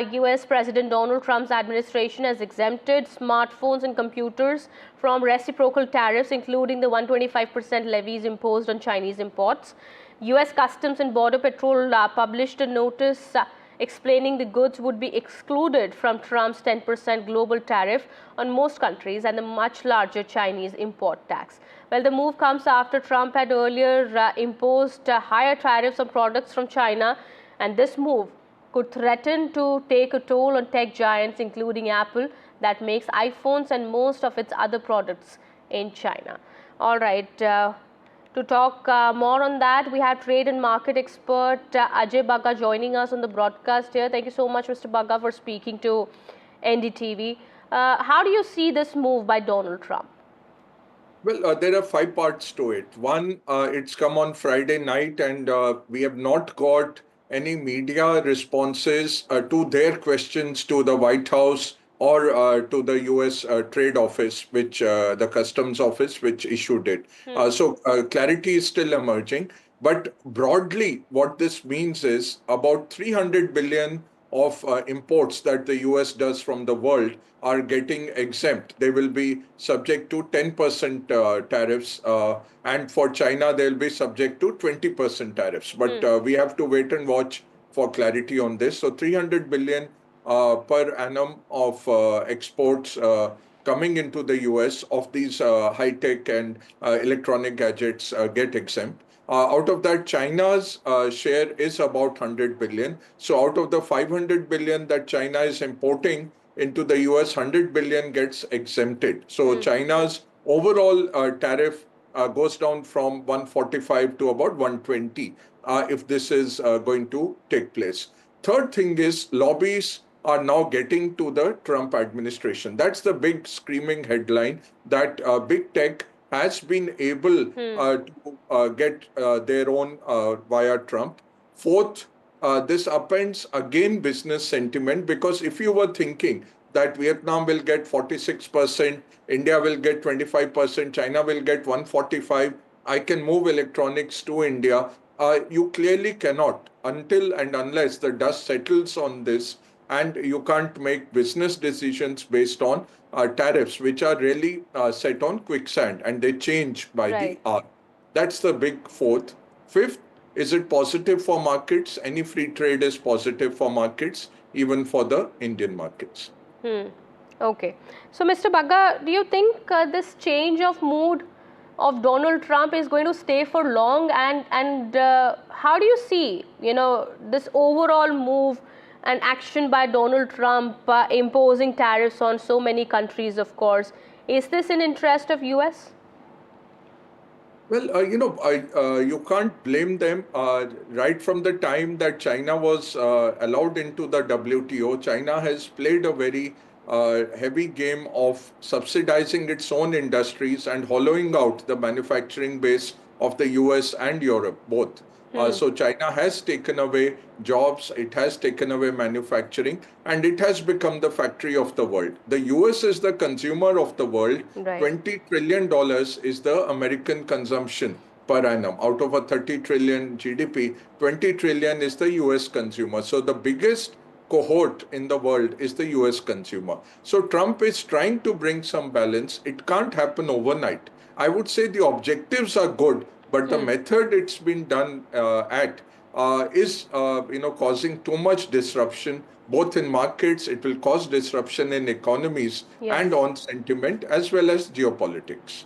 US President Donald Trump's administration has exempted smartphones and computers from reciprocal tariffs, including the 125% levies imposed on Chinese imports. US Customs and Border Patrol published a notice explaining the goods would be excluded from Trump's 10% global tariff on most countries and the much larger Chinese import tax. Well, the move comes after Trump had earlier imposed higher tariffs on products from China, and this move could threaten to take a toll on tech giants, including Apple, that makes iPhones and most of its other products in China. All right. To talk more on that, we have trade and market expert Ajay Bagga joining us on the broadcast here. Thank you so much, Mr. Bagga, for speaking to NDTV. How do you see this move by Donald Trump? Well, there are 5 parts to it. One, it's come on Friday night, and we have not got any media responses to their questions to the White House or to the US Trade Office, which the Customs Office, which issued it. So clarity is still emerging. But broadly, what this means is about 300 billion of imports that the US does from the world are getting exempt. They will be subject to 10% tariffs, and for China, they'll be subject to 20% tariffs. But we have to wait and watch for clarity on this. So 300 billion per annum of exports coming into the US of these high-tech and electronic gadgets get exempt. Out of that, China's share is about 100 billion. So out of the 500 billion that China is importing into the US, 100 billion gets exempted. So China's overall tariff goes down from 145 to about 120 if this is going to take place. Third thing is lobbyists are now getting to the Trump administration. That's the big screaming headline that big tech has been able to get their own via Trump. Fourth, this upends again business sentiment, because if you were thinking that Vietnam will get 46%, India will get 25%, China will get 145%, I can move electronics to India. You clearly cannot until and unless the dust settles on this, and you can't make business decisions based on tariffs, which are really set on quicksand, and they change by the hour. That's the big fourth. Fifth, is it positive for markets? Any free trade is positive for markets, even for the Indian markets. Okay. So, Mr. Bagga, do you think this change of mood of Donald Trump is going to stay for long? And how do you see, this overall move and action by Donald Trump imposing tariffs on so many countries, of course? Is this in interest of US? Well, you can't blame them. Right from the time that China was allowed into the WTO, China has played a very heavy game of subsidizing its own industries and hollowing out the manufacturing base of the US and Europe, both. So China has taken away jobs, it has taken away manufacturing, and it has become the factory of the world. The US is the consumer of the world. $20 trillion is the American consumption per annum. Out of a 30 trillion GDP, 20 trillion is the US consumer. So the biggest cohort in the world is the US consumer. So Trump is trying to bring some balance. It can't happen overnight. I would say the objectives are good, but the method it's been done at is causing too much disruption, both in markets. It will cause disruption in economies and on sentiment, as well as geopolitics.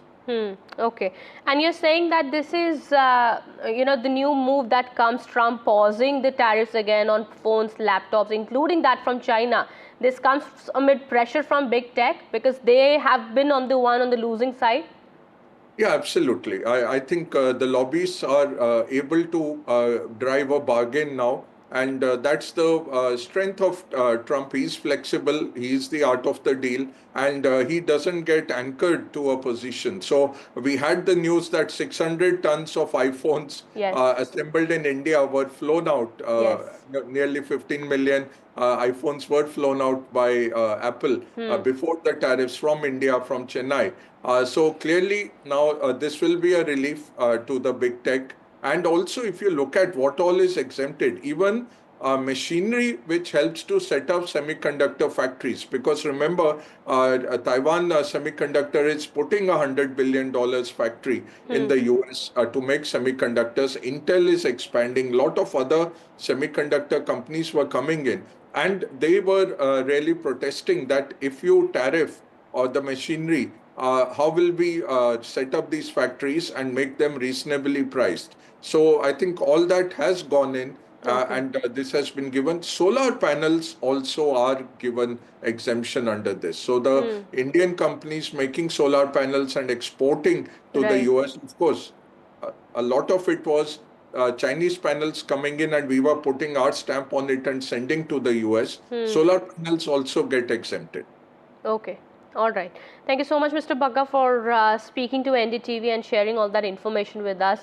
Okay. And you're saying that this is, the new move that comes, Trump pausing the tariffs again on phones, laptops, including that from China. This comes amid pressure from big tech because they have been on the losing side? Yeah, absolutely. I think the lobbyists are able to drive a bargain now. And that's the strength of Trump. He's flexible. He's the art of the deal. And he doesn't get anchored to a position. So we had the news that 600 tons of iPhones assembled in India were flown out. Nearly 15 million iPhones were flown out by Apple before the tariffs from India, from Chennai. So clearly now this will be a relief to the big tech. And also, if you look at what all is exempted, even machinery which helps to set up semiconductor factories. Because remember, Taiwan Semiconductor is putting $100 billion factory in the US to make semiconductors. Intel is expanding. A lot of other semiconductor companies were coming in. And they were really protesting that if you tariff or the machinery, how will we set up these factories and make them reasonably priced? So I think all that has gone in, Okay. and this has been given. Solar panels also are given exemption under this. So the Indian companies making solar panels and exporting to the Right. US, of course, a lot of it was Chinese panels coming in and we were putting our stamp on it and sending to the US. Solar panels also get exempted. Okay. All right. Thank you so much, Mr. Bagga, for speaking to NDTV and sharing all that information with us.